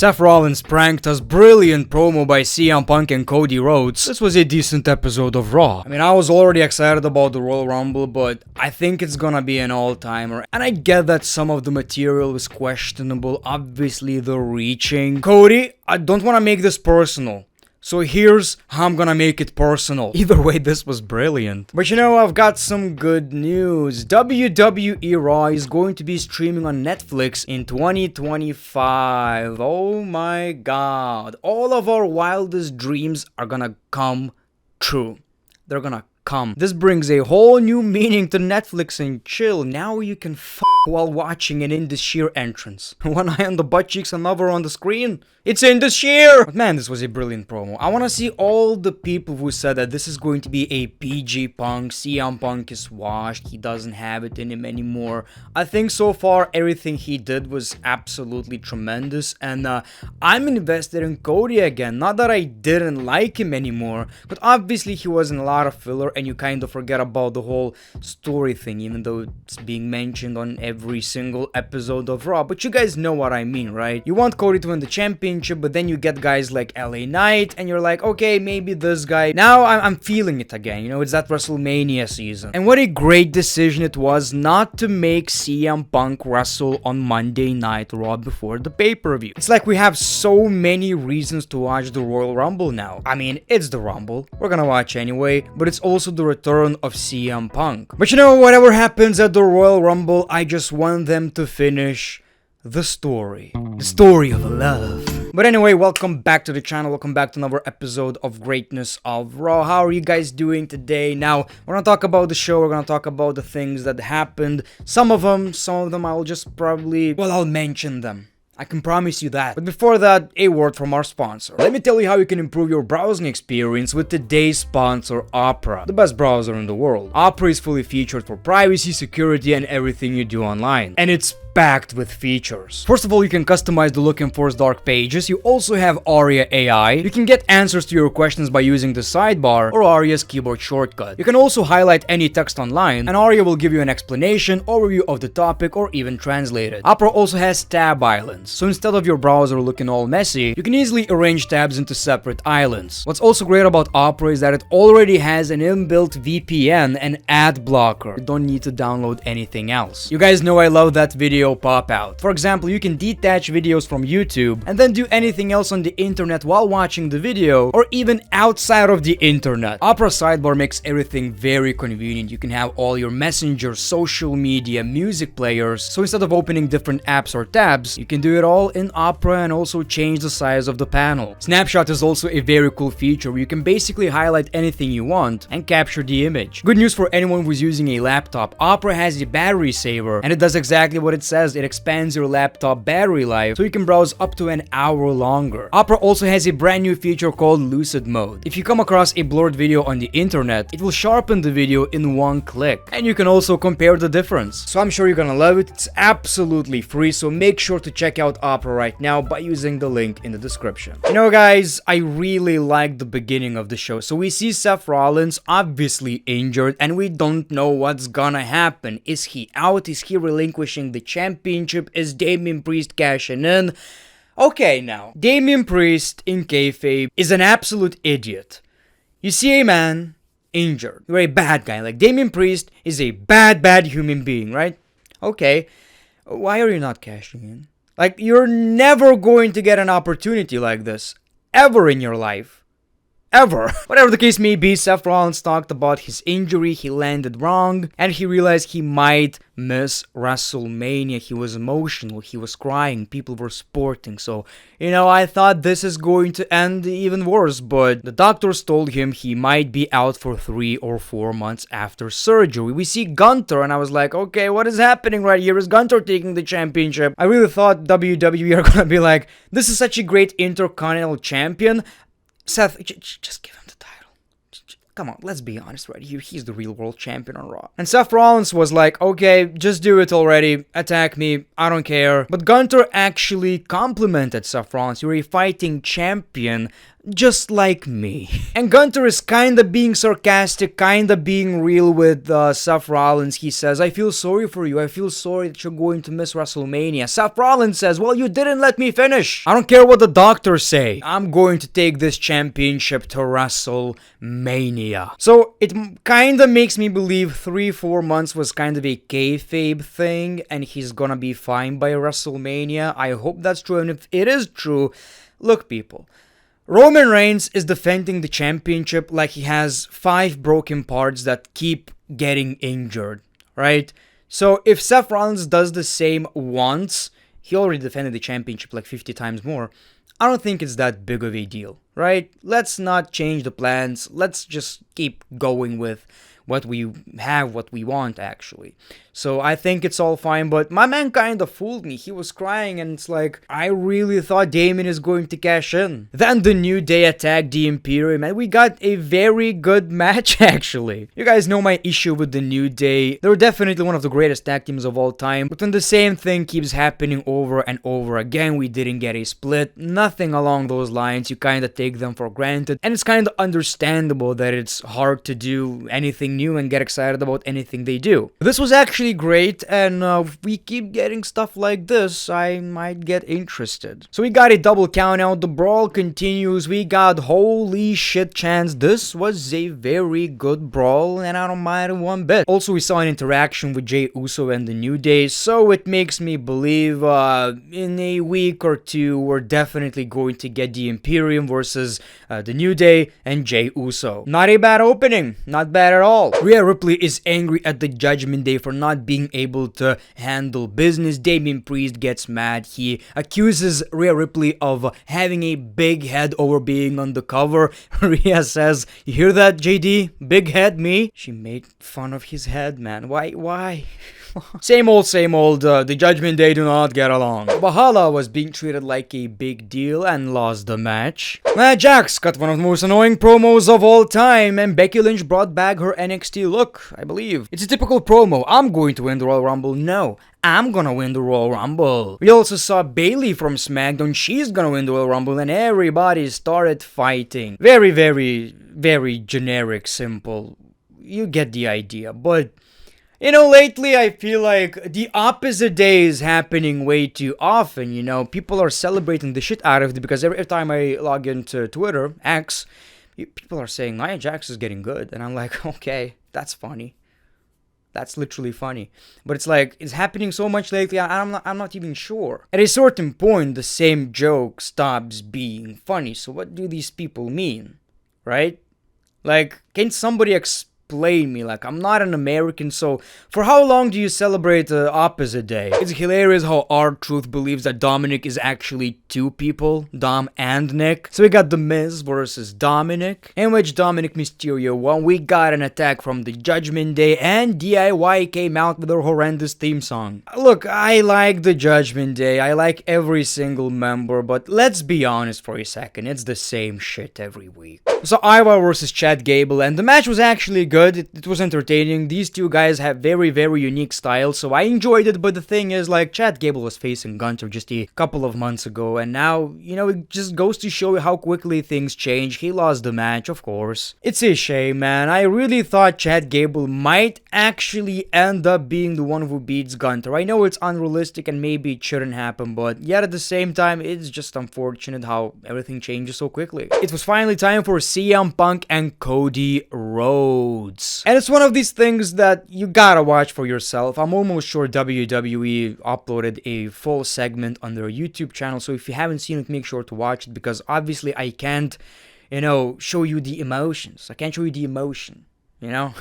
Seth Rollins pranked us, brilliant promo by CM Punk and Cody Rhodes. This was a decent episode of Raw. I mean, I was already excited about the Royal Rumble, but I think it's gonna be an all-timer. And I get that some of the material was questionable, obviously the reaching. Cody, I don't wanna make this personal, so here's how I'm gonna make it personal. Either way, this was brilliant. But you know, I've got some good news. WWE RAW is going to be streaming on Netflix in 2025. Oh my god. All of our wildest dreams are gonna come true. They're gonna come. This brings a whole new meaning to Netflix and chill. Now you can while watching an in the sheer entrance. One eye on the butt cheeks, another on the screen. It's in the sheer! But man, this was a brilliant promo. I wanna see all the people who said that this is going to be a PG Punk, CM Punk is washed, he doesn't have it in him anymore. I think so far everything he did was absolutely tremendous, and I'm invested in Cody again. Not that I didn't like him anymore, but obviously he was in a lot of filler and you kind of forget about the whole story thing, even though it's being mentioned on every single episode of Raw. But you guys know what I mean, right? You want Cody to win the championship, but then you get guys like LA Knight, and you're like, okay, maybe this guy. Now I'm feeling it again, you know, it's that WrestleMania season. And what a great decision it was not to make CM Punk wrestle on Monday Night Raw before the pay-per-view. It's like we have so many reasons to watch the Royal Rumble now. I mean, it's the Rumble, we're gonna watch anyway, but it's also the return of CM Punk. But you know, whatever happens at the Royal Rumble, I just want them to finish the story. The story of love. But anyway, welcome back to the channel. Welcome back to another episode of Greatness of Raw. How are you guys doing today? Now, we're gonna talk about the show. We're gonna talk about the things that happened. Some of them I'll just probably, well, I'll mention them. I can promise you that. But before that, a word from our sponsor. Let me tell you how you can improve your browsing experience with today's sponsor, Opera, the best browser in the world. Opera is fully featured for privacy, security, and everything you do online. And it's packed with features. First of all, you can customize the look and force dark pages. You also have Aria AI. You can get answers to your questions by using the sidebar or Aria's keyboard shortcut. You can also highlight any text online, and Aria will give you an explanation, overview of the topic, or even translate it. Opera also has tab islands, so instead of your browser looking all messy, you can easily arrange tabs into separate islands. What's also great about Opera is that it already has an inbuilt VPN and ad blocker. You don't need to download anything else. You guys know I love that video pop out. For example, you can detach videos from YouTube and then do anything else on the internet while watching the video, or even outside of the internet. Opera sidebar makes everything very convenient. You can have all your messenger, social media, music players, so instead of opening different apps or tabs, you can do it all in Opera and also change the size of the panel. Snapshot is also a very cool feature where you can basically highlight anything you want and capture the image. Good news for anyone who's using a laptop, Opera has a battery saver, and it does exactly what it says. It expands your laptop battery life so you can browse up to an hour longer. Opera also has a brand new feature called Lucid Mode. If you come across a blurred video on the internet, it will sharpen the video in one click, and you can also compare the difference. So I'm sure you're gonna love it. It's absolutely free, so make sure to check out Opera right now by using the link in the description. You know guys, I really like the beginning of the show. So we see Seth Rollins obviously injured, and we don't know what's gonna happen. Is he out? Is he relinquishing the championship? Is Damian Priest cashing in? Okay, now, Damian Priest in kayfabe is an absolute idiot. You see a man injured. You're a bad guy. Like, Damian Priest is a bad human being, right? Okay, why are you not cashing in? Like, you're never going to get an opportunity like this, ever in your life. Ever. Whatever the case may be, Seth Rollins talked about his injury, he landed wrong, and he realized he might miss WrestleMania. He was emotional, he was crying, people were sporting, so, you know, I thought this is going to end even worse, but the doctors told him he might be out for 3 or 4 months after surgery. We see Gunther, and I was like, okay, what is happening right here? Is Gunther taking the championship? I really thought WWE are gonna be like, this is such a great Intercontinental Champion. Seth, just give him the title. Come on, let's be honest right here. He's the real world champion on Raw. And Seth Rollins was like, okay, just do it already. Attack me. I don't care. But Gunther actually complimented Seth Rollins. You're a fighting champion, just like me. And Gunther is kinda being sarcastic, kinda being real with Seth Rollins. He says, I feel sorry for you. I feel sorry that you're going to miss WrestleMania. Seth Rollins says, well, you didn't let me finish. I don't care what the doctors say. I'm going to take this championship to WrestleMania. So it kinda makes me believe 3-4 months was kind of a kayfabe thing, and he's gonna be fine by WrestleMania. I hope that's true, and if it is true, look people, Roman Reigns is defending the championship like he has 5 broken parts that keep getting injured, right? So if Seth Rollins does the same once, he already defended the championship like 50 times more. I don't think it's that big of a deal, right? Let's not change the plans. Let's just keep going with what we have, what we want, actually. So I think it's all fine, but my man kind of fooled me. He was crying, and it's like, I really thought Damien is going to cash in. Then the New Day attacked the Imperium, and we got a very good match, actually. You guys know my issue with the New Day. They're definitely one of the greatest tag teams of all time, but when the same thing keeps happening over and over again, we didn't get a split, nothing along those lines. You kind of take them for granted, and it's kind of understandable that it's hard to do anything new and get excited about anything they do. This was actually great, and if we keep getting stuff like this, I might get interested. So we got a double count out, the brawl continues, we got holy shit chance. This was a very good brawl, and I don't mind it one bit. Also, we saw an interaction with Jey Uso and the New Day, so it makes me believe in a week or two, we're definitely going to get the Imperium versus the New Day and Jey Uso. Not a bad opening, not bad at all. Rhea Ripley is angry at the Judgment Day for not being able to handle business. Damian Priest gets mad. He accuses Rhea Ripley of having a big head over being on the cover. Rhea says, you hear that, JD? Big head, me? She made fun of his head, man. Why? Same old, the Judgment Day do not get along. Valhalla was being treated like a big deal and lost the match. Jax got one of the most annoying promos of all time, and Becky Lynch brought back her NXT look, I believe. It's a typical promo. I'm going to win the Royal Rumble. No, I'm gonna win the Royal Rumble. We also saw Bayley from SmackDown. She's gonna win the Royal Rumble, and everybody started fighting. Very, very, very generic, simple. You get the idea, but you know, lately I feel like the opposite day is happening way too often, you know. People are celebrating the shit out of it because every time I log into Twitter, X, people are saying, Nia Jax is getting good. And I'm like, okay, that's funny. That's literally funny. But it's like, it's happening so much lately, I'm not even sure. At a certain point, the same joke stops being funny. So what do these people mean? Right? Like, can somebody explain me? Like, I'm not an American, so for how long do you celebrate the opposite day? It's hilarious how R-Truth believes that Dominic is actually 2 people, Dom and Nick. So we got The Miz versus Dominic, in which Dominic Mysterio won. We got an attack from the Judgment Day, and DIY came out with their horrendous theme song. Look, I like the Judgment Day, I like every single member, but let's be honest for a second, it's the same shit every week. So Ivar versus Chad Gable, and the match was actually good. It was entertaining. These two guys have very, very unique styles, so I enjoyed it, but the thing is, like, Chad Gable was facing Gunther just a couple of months ago, and now, you know, it just goes to show how quickly things change. He lost the match, of course. It's a shame, man. I really thought Chad Gable might actually end up being the one who beats Gunther. I know it's unrealistic and maybe it shouldn't happen, but yet at the same time, it's just unfortunate how everything changes so quickly. It was finally time for CM Punk and Cody Rhodes. And it's one of these things that you gotta watch for yourself. I'm almost sure WWE uploaded a full segment on their YouTube channel, so if you haven't seen it, make sure to watch it, because obviously I can't, you know, show you the emotions. I can't show you the emotion, you know?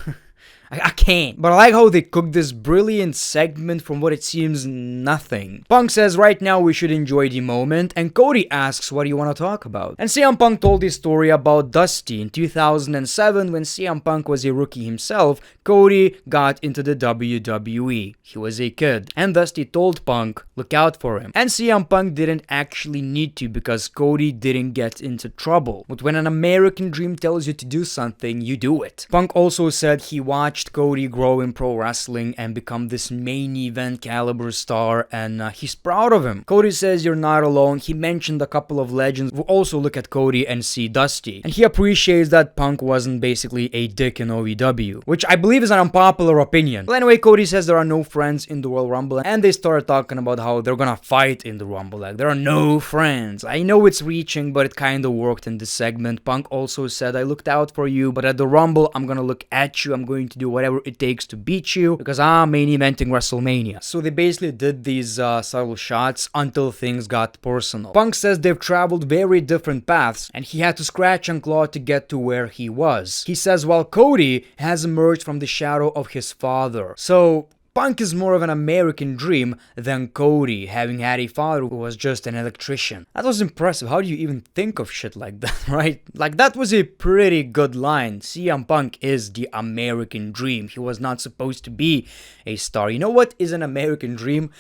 I can't. But I like how they cooked this brilliant segment from what it seems nothing. Punk says right now we should enjoy the moment, and Cody asks what do you want to talk about. And CM Punk told his story about Dusty. In 2007, when CM Punk was a rookie himself, Cody got into the WWE. He was a kid. And Dusty told Punk, look out for him. And CM Punk didn't actually need to because Cody didn't get into trouble. But when an American dream tells you to do something, you do it. Punk also said he watched Cody grow in pro wrestling and become this main event caliber star, and he's proud of him. Cody says you're not alone. He mentioned a couple of legends who also look at Cody and see Dusty. And he appreciates that Punk wasn't basically a dick in OVW, which I believe is an unpopular opinion. Well, anyway, Cody says there are no friends in the Royal Rumble, and they started talking about how they're gonna fight in the Rumble. Like, there are no friends. I know it's reaching, but it kinda worked in this segment. Punk also said, I looked out for you, but at the Rumble, I'm gonna look at you. I'm going to do whatever it takes to beat you because I'm main eventing WrestleMania. So they basically did these subtle shots until things got personal. Punk says they've traveled very different paths, and he had to scratch and claw to get to where he was. He says, while Cody has emerged from the shadow of his father. So Punk is more of an American dream than Cody, having had a father who was just an electrician. That was impressive. How do you even think of shit like that, right? Like, that was a pretty good line. CM Punk is the American dream. He was not supposed to be a star. You know what is an American dream?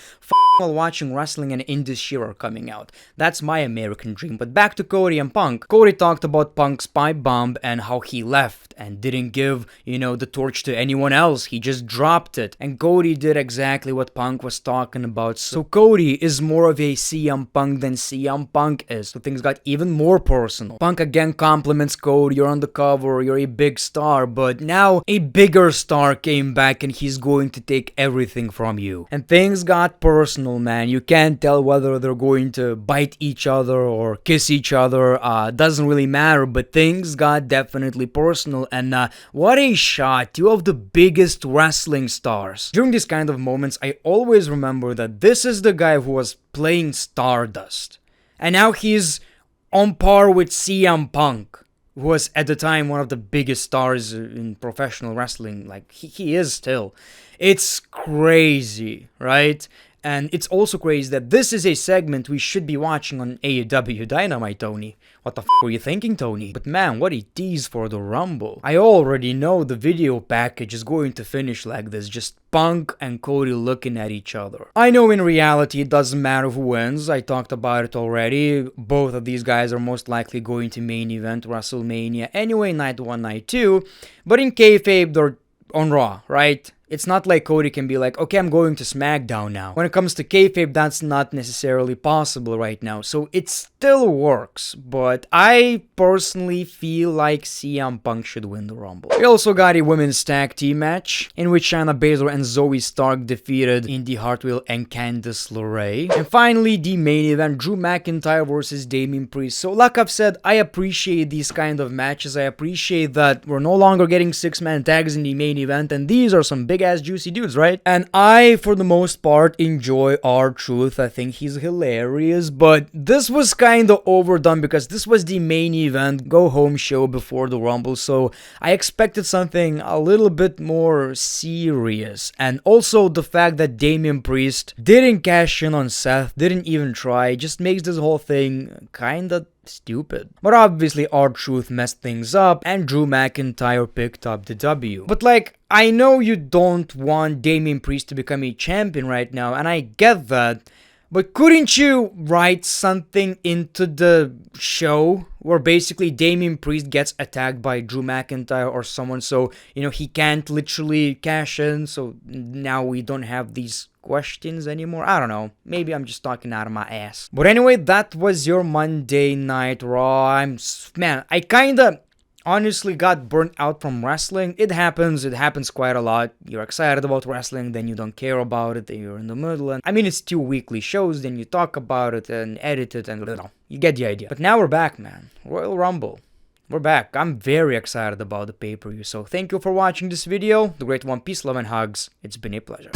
While watching wrestling and Indus Shira coming out. That's my American dream. But back to Cody and Punk. Cody talked about Punk's pipe bomb and how he left and didn't give, the torch to anyone else. He just dropped it. And Cody did exactly what Punk was talking about. So Cody is more of a CM Punk than CM Punk is. So things got even more personal. Punk again compliments Cody. You're on the cover. You're a big star. But now a bigger star came back and he's going to take everything from you. And things got personal, man. You can't tell whether they're going to bite each other or kiss each other. Doesn't really matter, but things got definitely personal. And what a shot. Two of the biggest wrestling stars. During these kind of moments, I always remember that this is the guy who was playing Stardust. And now he's on par with CM Punk, who was at the time one of the biggest stars in professional wrestling. Like, he is still. It's crazy, right? And it's also crazy that this is a segment we should be watching on AEW Dynamite, Tony. What the f were you thinking, Tony? But man, what a tease for the Rumble. I already know the video package is going to finish like this, just Punk and Cody looking at each other. I know in reality it doesn't matter who wins, I talked about it already. Both of these guys are most likely going to main event WrestleMania anyway, night 1, night 2. But in kayfabe, they're on Raw, right? It's not like Cody can be like, okay, I'm going to SmackDown now. When it comes to kayfabe, that's not necessarily possible right now. So it still works, but I personally feel like CM Punk should win the Rumble. We also got a women's tag team match, in which Shayna Baszler and Zoe Stark defeated Indy Hartwell and Candice LeRae. And finally, the main event, Drew McIntyre versus Damian Priest. So like I've said, I appreciate these kind of matches. I appreciate that we're no longer getting 6-man tags in the main event, and these are some big ass juicy dudes, right? And I, for the most part, enjoy R-Truth. I think he's hilarious, but this was kind of overdone because this was the main event, go home show before the Rumble, so I expected something a little bit more serious. And also the fact that Damian Priest didn't cash in on Seth, didn't even try, just makes this whole thing kinda stupid. But obviously R-Truth messed things up and Drew McIntyre picked up the W. But like, I know you don't want Damian Priest to become a champion right now, and I get that, but couldn't you write something into the show where basically Damian Priest gets attacked by Drew McIntyre or someone, so, he can't literally cash in, so now we don't have these questions anymore? I don't know. Maybe I'm just talking out of my ass. But anyway, that was your Monday Night Raw. I kinda honestly got burnt out from wrestling. It happens quite a lot. You're excited about wrestling, then you don't care about it, then you're in the middle, and it's 2 weekly shows, then you talk about it and edit it, and you get the idea. But now we're back, man. Royal Rumble. We're back. I'm very excited about the pay-per-view, so thank you for watching this video. The Great One, peace, love, and hugs. It's been a pleasure.